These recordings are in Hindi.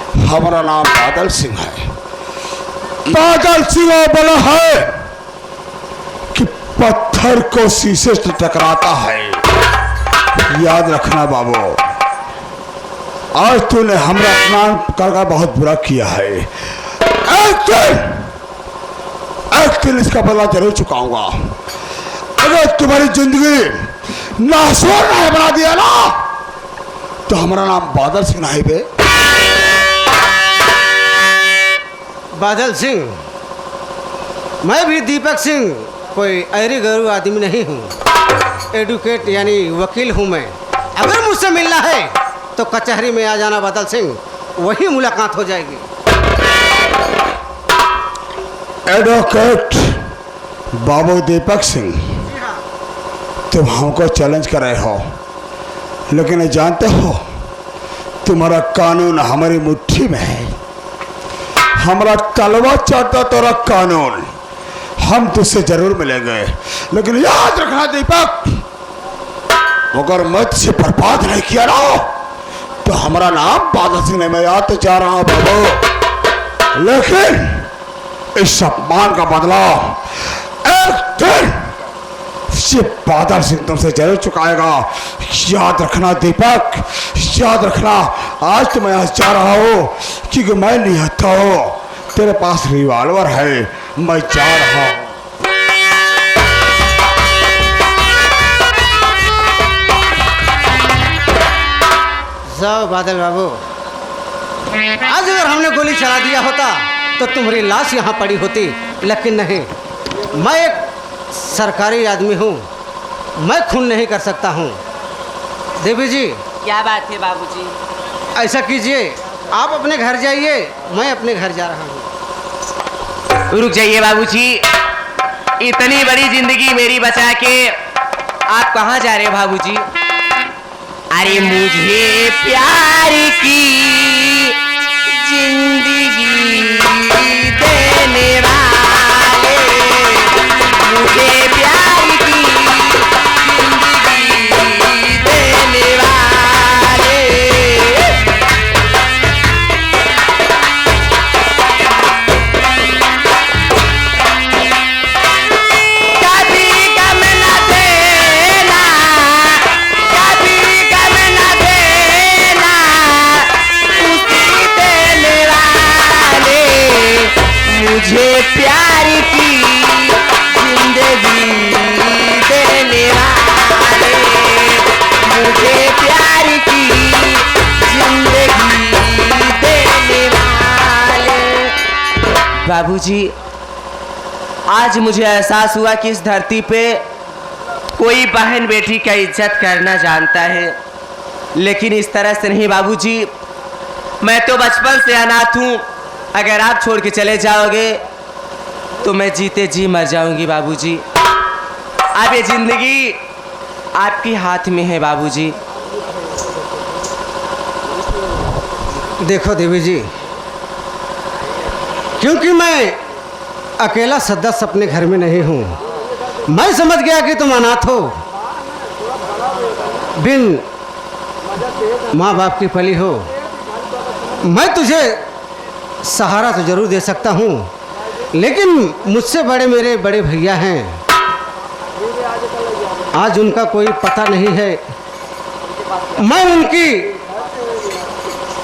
हमारा नाम बादल सिंह है। बादल सिंह बोला है कि पत्थर को शीशे से टकराता है। याद रखना बाबू, आज तूने हमरा अपमान कर बहुत बुरा किया है। एक दिन इसका बदला जरूर चुकाऊंगा। अगर तुम्हारी जिंदगी नासूर नहीं बना दिया ना, तो हमारा नाम बादल सिंह नहीं बे। बादल सिंह, मैं भी दीपक सिंह कोई ऐरी गैरू आदमी नहीं हूँ। एडवोकेट यानी वकील हूँ मैं। अगर मुझसे मिलना है तो कचहरी में आ जाना बादल सिंह, वही मुलाकात हो जाएगी। एडवोकेट बाबू दीपक सिंह, तुम हमको चैलेंज कर रहे हो, लेकिन जानते हो तुम्हारा कानून हमारी मुट्ठी में है। हमारा तलवा चाहता तोरा कानून, हम तुझसे जरूर मिलेंगे। लेकिन याद रखना दीपक, अगर मैं तुझसे बर्बाद नहीं किया ना, तो हमारा नाम बादल सिंह नहीं। मैं याद तो जा रहा हूं बाबू, लेकिन इस अपमान का बदला एक दिन ये बादल सिंह तुमसे जरूर चुकाएगा। याद रखना दीपक, याद रखना। आज तो मैं यहाँ जा रहा हूँ क्योंकि मैं निहत्था हूँ। तेरे पास रिवॉल्वर है, मैं जा रहा हूँ। जाओ बादल बाबू, आज अगर हमने गोली चला दिया होता तो तुम्हारी लाश यहाँ पड़ी होती, लेकिन नहीं। मैं एक सरकारी आदमी हूँ, मैं खून नहीं कर सकता हूँ। देवी जी, क्या बात है बाबूजी? ऐसा कीजिए, आप अपने घर जाइए, मैं अपने घर जा रहा हूँ। रुक जाइए बाबूजी, इतनी बड़ी जिंदगी मेरी बचा के आप कहाँ जा रहे हो बाबूजी? अरे मुझे प्यार की जिंदगी देने वाले, मुझे प्यार की जिंदगी देने वाले। कभी गम न देना, कभी गम न देना, खुशी देने वाले, मुझे प्यार की जिंदगी देने वाले, मुझे प्यार की जिंदगी देने वाले। बाबूजी, आज मुझे एहसास हुआ कि इस धरती पे कोई बहन बेटी का इज्जत करना जानता है, लेकिन इस तरह से नहीं बाबूजी। मैं तो बचपन से अनाथ हूँ, अगर आप छोड़ के चले जाओगे तो मैं जीते जी मर जाऊंगी बाबूजी। अब ये जिंदगी आपके हाथ में है बाबूजी। देखो देवी जी, क्योंकि मैं अकेला सदस्य अपने घर में नहीं हूँ, मैं समझ गया कि तुम अनाथ हो, बिन माँ बाप की पली हो। मैं तुझे सहारा तो जरूर दे सकता हूँ, लेकिन मुझसे बड़े मेरे बड़े भैया हैं। आज उनका कोई पता नहीं है। मैं उनकी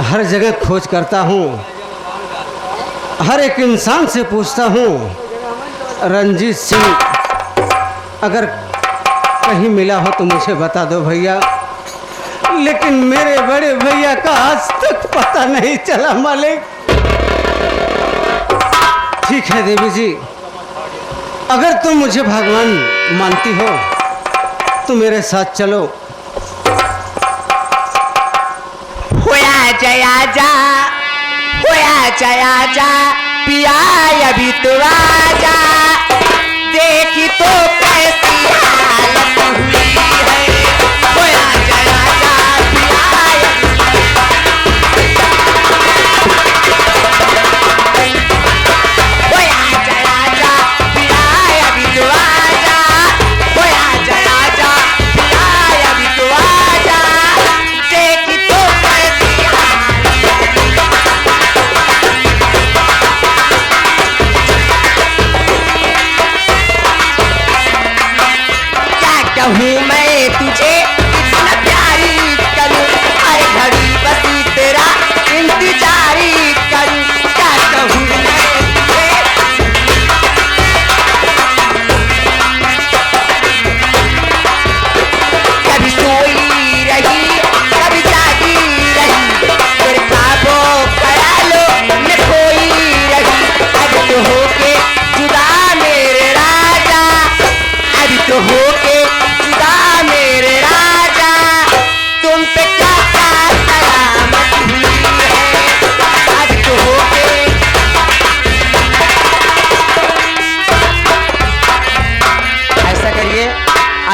हर जगह खोज करता हूँ, हर एक इंसान से पूछता हूँ। रंजीत सिंह अगर कहीं मिला हो तो मुझे बता दो भैया, लेकिन मेरे बड़े भैया का आज तक पता नहीं चला मालिक। ठीक है देवी जी, अगर तुम मुझे भगवान मानती हो तो मेरे साथ चलो। होया जया जा, होया जया जा, पिया अभी तो आजा, देखी तो कैसी हालत हुई है। होया जया जा, पिया होया जया जा, पिया अभी तो आजा, होया जया जा, पिया अभी तो आजा, देखी तो कैसी हालत।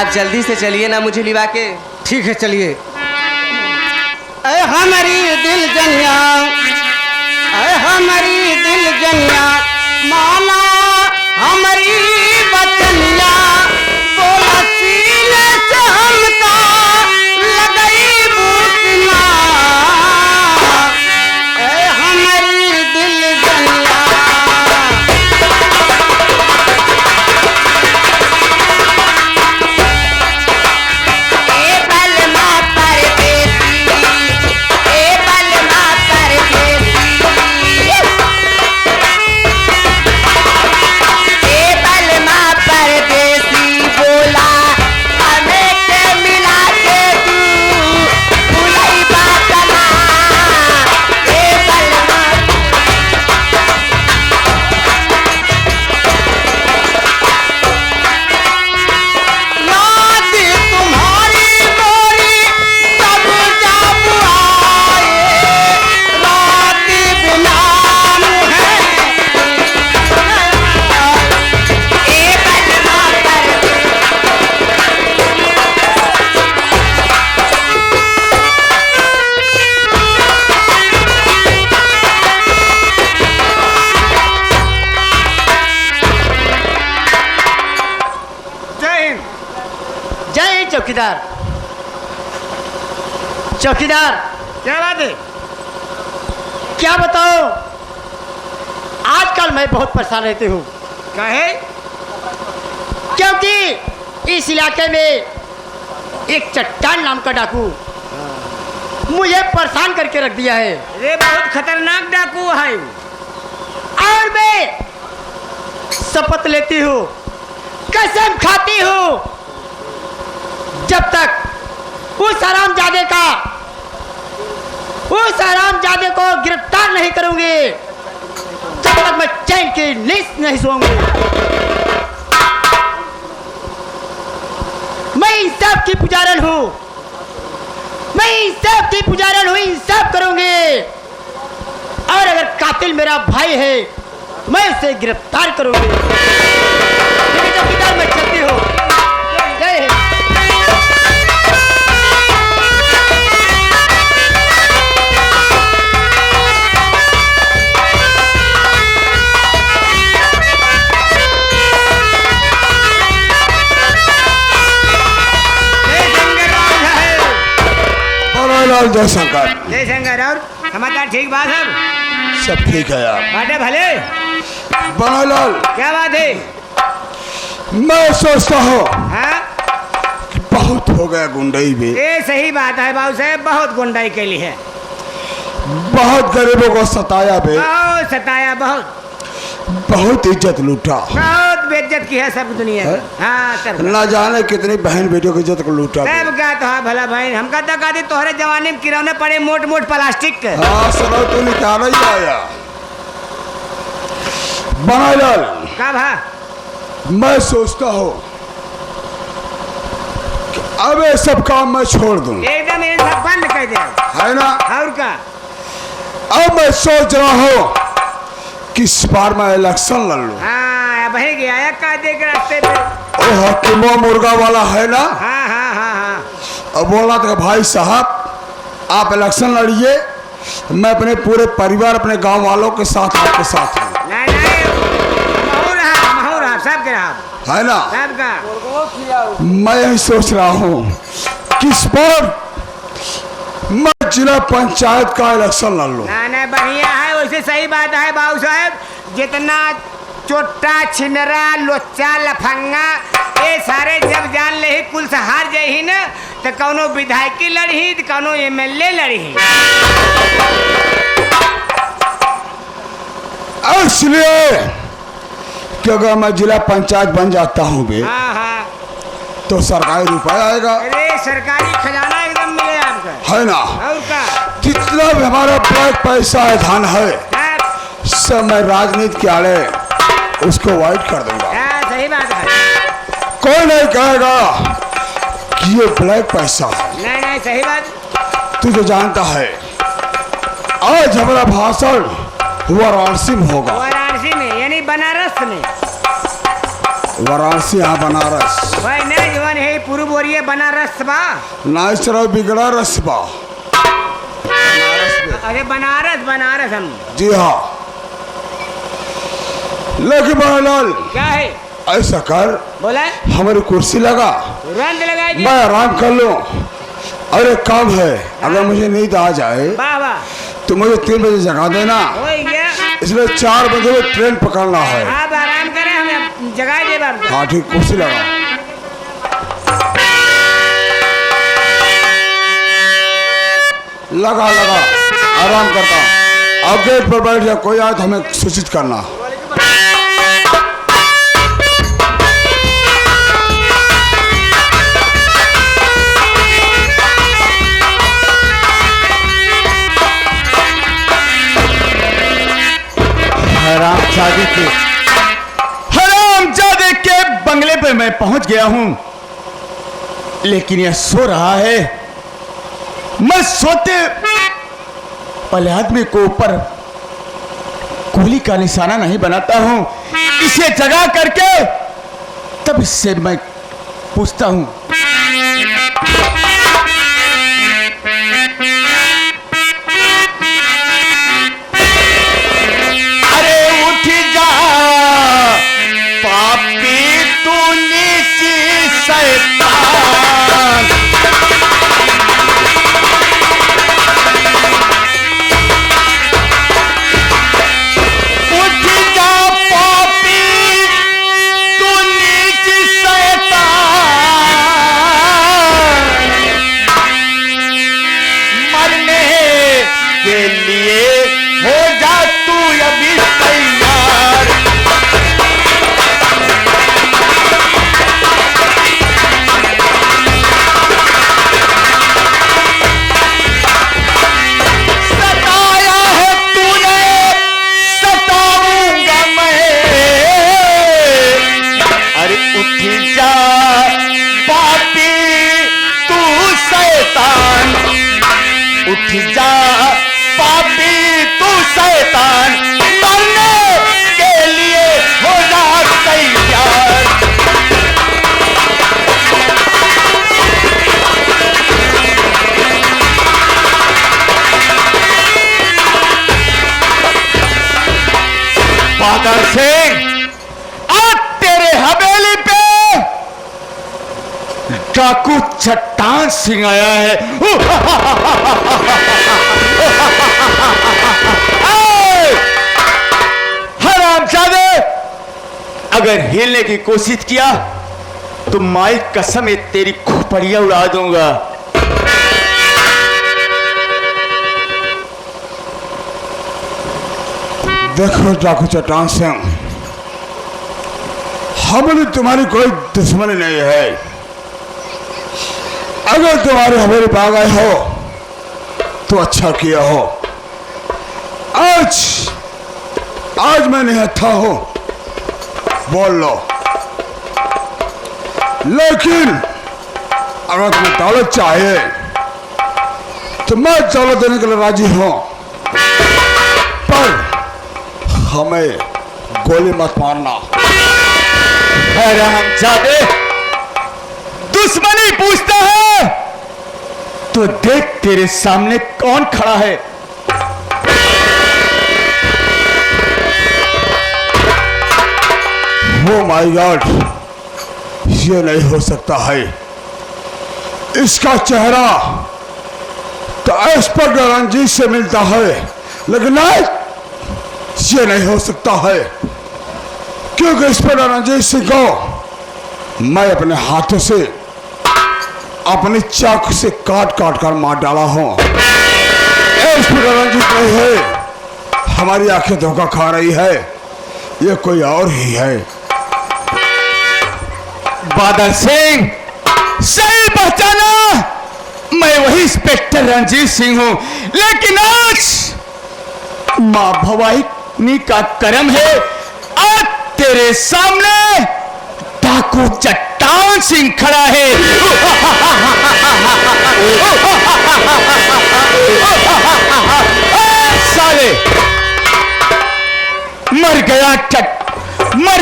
आप जल्दी से चलिए ना मुझे लिवा के। ठीक है चलिए। ऐ हमारी दिल जनिया, ऐ हमारी दिल जनिया, माना हमारी बचनिया, बोला सीने से हमका लगई बूटना। ऐ हमारी दिल जनिया, चौकीदार। चौकीदार क्या बात है? क्या बताओ, आजकल मैं बहुत परेशान रहती हूँ। काहे? क्योंकि इस इलाके में एक चट्टान नाम का डाकू मुझे परेशान करके रख दिया है। ये बहुत खतरनाक डाकू है। और मैं शपथ लेती हूँ, कसम खाती हूँ, जब तक उस हरामजादे को गिरफ्तार नहीं करूंगी, तब तक मैं चैन की नींद नहीं सोऊंगी। मैं इंसाफ की पुजारन हूँ, मैं इंसाफ की पुजारन हूँ, इंसाफ करूंगी। और अगर कातिल मेरा भाई है, मैं उसे गिरफ्तार करूंगी। चौकीदार मैं चलती हूँ। जय हिंद। लाल जयशंकर। जयशंकर, और समाचार ठीक बात है? सब ठीक है यार। बाटे भले। बनोलाल, क्या बात है? मैं सोचता हूँ हाँ? बहुत हो गया गुंडई भी। ये सही बात है बाबू साहब, बहुत गुंडाई के लिए है। बहुत गरीबों को सताया बे, बहुत सताया, बहुत इज्जत लूटा, बहुत बेइज्जत की है सब दुनिया में। हाँ सब। ना जाने कितनी बहन बेटियों की इज्जत को लूटा बे। सब क्या तो है भला भाई, हम कहता कहते तोहरे जमाने में किरौने पड़े मोट मोट प्लास्टिक के। हाँ सुनो, तू निकाल ही आया। बनोलाल, का भा? मैं सोचता हूँ कि अब ये सब काम मैं छोड़ दूं, एकदम ये सब बंद कर दे, है ना? और का? अब मैं सोच रहा हूँ कि इस बार मैं इलेक्शन लड़ लूं। हाँ अब है गया एक का देख रास्ते पे। ओ हकीमो मुर्गा वाला है ना, हाँ हाँ हाँ हाँ। अब बोला था भाई साहब आप इलेक्शन लड़िए, मैं अपने पूरे परिवार अपने गांव वालों के साथ आपके साथ हूँ, नहीं महू रहा सब के रहा है ना? सब का। मैं यही सोच रहा हूँ कि इस बार मैं जिला पंचायत का इलेक्शन लड़ लूं। नहीं बढ़िया है, वैसे सही बात है बाबू साहब। जितना चोटा छिनरा लोचा लफंगा ये सारे जब जान ले ही कुल से हार जाही न, तो कौनो विधायकी लड़ी तो कौनो एमएलए लड़ी। इसलिए कि अगर मैं जिला पंचायत बन जाता हूँ बे, हाँ हाँ। तो सरकारी रुपया आएगा, अरे सरकारी खजाना एकदम मिले आपका, है ना? और का जितना भी हमारा ब्लैक पैसा है, धन है, सब। सब मैं राजनीति के आड़े उसको वाइट कर दूंगा। हाँ सही बात है। कोई नहीं कहेगा कि ये ब्लैक पैसा है। नहीं नहीं सही बात। तू तो जानता है आज हमारा भाषण वाराणसी में होगा। वाराणसी में यानी बनारस में? वाराणसी, हाँ बनारस। भाई नहीं जीवन है पूर्व बोरिए बनारस बा। नाइस रहो बिगड़ा रसबा। अरे बनारस बनारस हम। जी हाँ, लेकिन बहलाल क्या है? ऐसा कर, बोला हमारी कुर्सी लगा, तुरंत लगाएगी। मैं आराम कर लूं। और एक काम है, अगर मुझे नींद आ जाए वाह वाह, तो मुझे 3 बजे जगा देना, हो गया। इसलिए 4 बजे में ट्रेन पकड़ना है। आप आराम करें, हमें जगह दे बाप। हाँ ठीक, कुर्सी लगा। लगा लगा, आराम करता हूँ। अब गेट पर बैठ जा, कोई आए तो हमें सूचित करना। हरामजादे के बंगले पे मैं पहुंच गया हूं, लेकिन यह सो रहा है। मैं सोते पहले आदमी को ऊपर गोली का निशाना नहीं बनाता हूं, इसे जगा करके तब इससे मैं पूछता हूं। बादल सिंह, आज तेरे हवेली पे डाकू चट्टान सिंह आया है। हरामजादे, अगर हिलने की कोशिश किया तो माई कसम है तेरी खोपड़ियां उड़ा दूंगा। देखो डाकू चट्टान सिंह, हमें तुम्हारी कोई दुश्मनी नहीं है। अगर तुम्हारे हवेली पे आ गए हो तो अच्छा किया हो। आज मैं निहत्था हूं, बोल लो। लेकिन अगर तुम्हें दौलत चाहिए तो मैं दौलत देने के लिए राजी हूं, पर हमें गोली मत मारना। हरामजादे, दुश्मनी पूछता है तो देख तेरे सामने कौन खड़ा है। ओ माय गॉड, ये नहीं हो सकता है। इसका चेहरा तो एक्सपर्ट रणजीत से मिलता है, लेकिन नहीं, ये नहीं हो सकता है, क्योंकि एक्सपर्ट रणजीत सिंह को मैं अपने हाथों से अपनी चाकू से काट काट कर मार डाला हूं। एक्सपर्ट रणजीत नहीं है, हमारी आंखें धोखा खा रही है, ये कोई और ही है। बादल सिंह, सही पहचाना, मैं वही इंस्पेक्टर रणजीत सिंह हूं, लेकिन आज मां भवानी का कर्म है, आज तेरे सामने डाकू चट्टान सिंह खड़ा है। साले, मर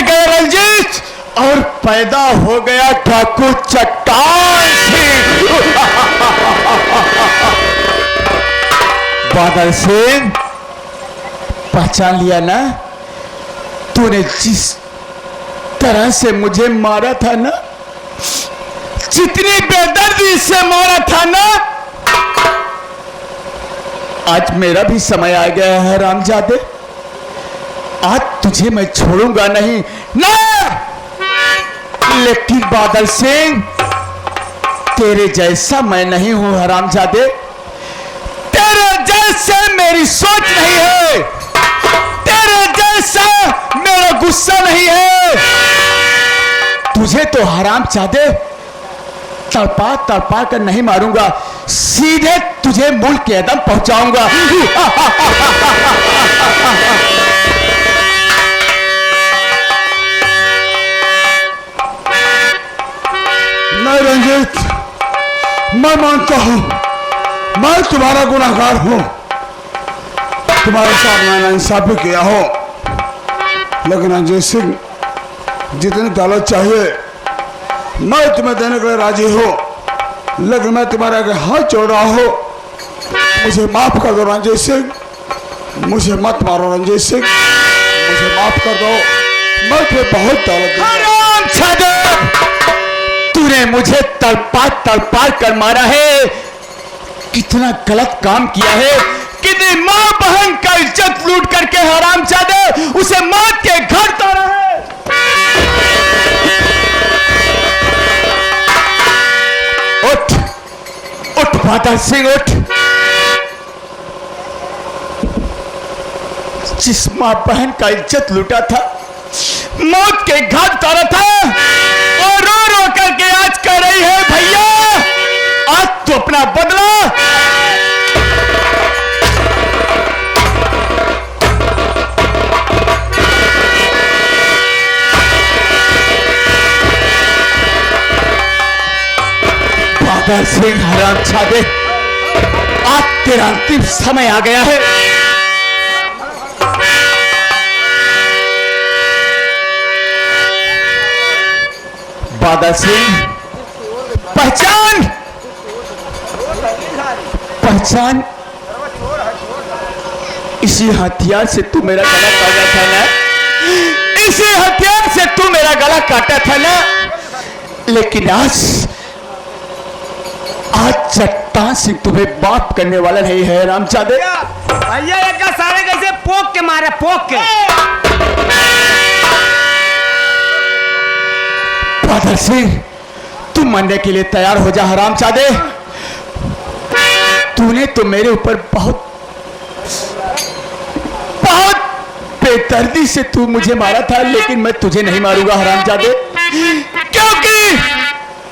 गया रंजीत और पैदा हो गया ठाकुर चट्टान सिंह। बादल सिंह, पहचान लिया ना? तूने जिस तरह से मुझे मारा था ना, जितनी बेदर्दी से मारा था ना, आज मेरा भी समय आ गया है रामजादे। आज तुझे मैं छोड़ूंगा नहीं ना। लेकिन बादल सिंह, तेरे जैसा मैं नहीं हूं हरामजादे। तेरे जैसे मेरी सोच नहीं है, तेरे जैसा मेरा गुस्सा नहीं है। तुझे तो हरामजादे तड़पा तड़पा कर नहीं मारूंगा, सीधे तुझे मुल्क के एकदम पहुंचाऊंगा। नहीं रंजीत, मैं मानता हूं मैं तुम्हारा गुनाहगार हूं, तुम्हारे साथ मैंने इंसाफ भी किया हो। लेकिन रंजीत सिंह, जितनी दौलत चाहिए मैं तुम्हें देने के लिए राजी हूं, लेकिन मैं तुम्हारे आगे हाथ जोड़ रहा हूं, मुझे माफ कर दो रंजीत सिंह, मुझे मत मारो रंजीत सिंह, मुझे माफ कर दो। मैं तुम्हें बहुत दौलत दूंगा। तूने मुझे तड़पा तड़पा कर मारा है, कितना गलत काम किया है। कितनी मां बहन का इज्जत लूट करके हरामजादे उसे मौत के घर तोड़ा है। उठ उठ बादल सिंह, उठ। जिस मां बहन का इज्जत लूटा था, मौत के घाट उतारा था, और रो रो करके आज कह रही है भैया आज तो अपना बदला। बादल सिंह हरामजादे, आज तेरा अंतिम समय आ गया है। बादल सिंह, पहचान पहचान, इसी हथियार से तू मेरा गला काटा था ना, इसी हथियार से तू मेरा गला काटा था ना। लेकिन आज चट्टान सिंह तुम्हें बाप करने वाला नहीं है रामजादे। भैया एक सारे कैसे पोक के मारे, पोक के। बादल सिंह, तू मरने के लिए तैयार हो जा हरामजादे। तूने तो मेरे ऊपर बहुत बेदर्दी से तू मुझे मारा था, लेकिन मैं तुझे नहीं मारूंगा हरामजादे, क्योंकि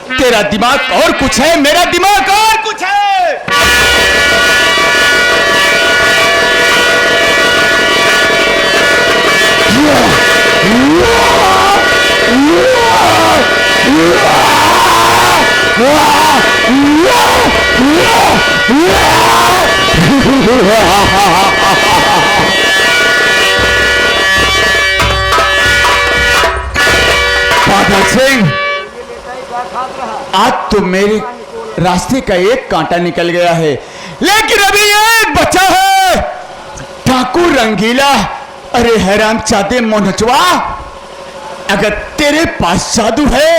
तेरा दिमाग और कुछ है, मेरा दिमाग और कुछ है। बादल सिंह, आज तो मेरे रास्ते का एक कांटा निकल गया है, लेकिन अभी एक बचा है, ठाकुर रंगीला। अरे हरामजादे मोनचवा, अगर तेरे पास जादू है,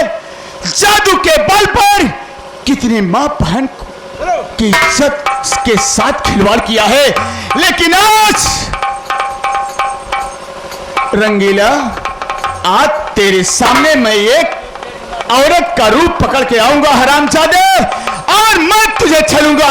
जादू के बल पर कितनी मां बहन की इज्जत के साथ खिलवाड़ किया है, लेकिन आज रंगीला, आज तेरे सामने मैं एक औरत का रूप पकड़ के आऊंगा हरामजादे, और मैं तुझे छलूंगा।